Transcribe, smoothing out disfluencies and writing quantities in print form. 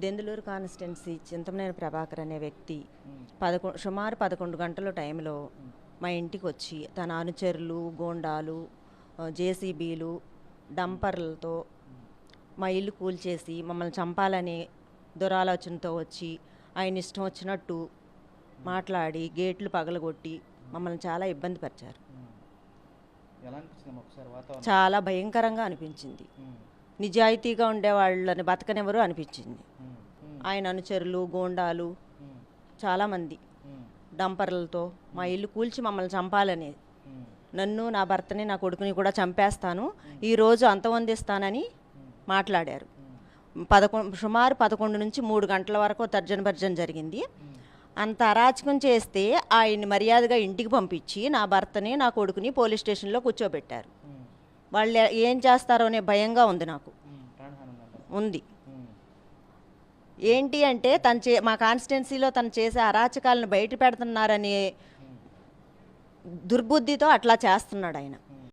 Denduluru constituency Chintamaneni Prabhakar అనే వ్యక్తి సుమారు 11 గంటల టైంలో మా ఇంటికి వచ్చి తన అనుచరులు, గూండాలు, జేసీబీలు, డంపర్లతో మా ఇల్లు కూల్చేసి మమ్మల్ని చంపాలని దురాలోచనతో వచ్చి ఆయన ఇష్టం వచ్చినట్టు మాట్లాడి గేట్లు పగలగొట్టి మమ్మల్ని చాలా ఇబ్బంది పరిచారు. చాలా భయంకరంగా అనిపించింది. నిజాయితీగా ఉండే వాళ్ళని బతకనివ్వరు అనిపించింది. ఆయన అనుచరులు, గూండాలు చాలామంది డంపర్లతో మా ఇల్లు కూల్చి మమ్మల్ని చంపాలని, నన్ను, నా భర్తని, నా కొడుకుని కూడా చంపేస్తాను, ఈరోజు అంతమొందిస్తానని మాట్లాడారు. సుమారు 11 నుంచి 3 గంటల వరకు తర్జన భర్జన జరిగింది. అంత అరాచకం చేస్తే ఆయన్ని మర్యాదగా ఇంటికి పంపించి నా భర్తని, నా కొడుకుని పోలీస్ స్టేషన్లో కూర్చోబెట్టారు. వాళ్ళు ఏం చేస్తారో అనే భయంగా ఉంది నాకు. ఉంది ఏంటి అంటే మా కాన్స్టిట్యున్సీలో తను చేసే అరాచకాలను బయట పెడుతున్నారనే దుర్బుద్ధితో అట్లా చేస్తున్నాడు ఆయన.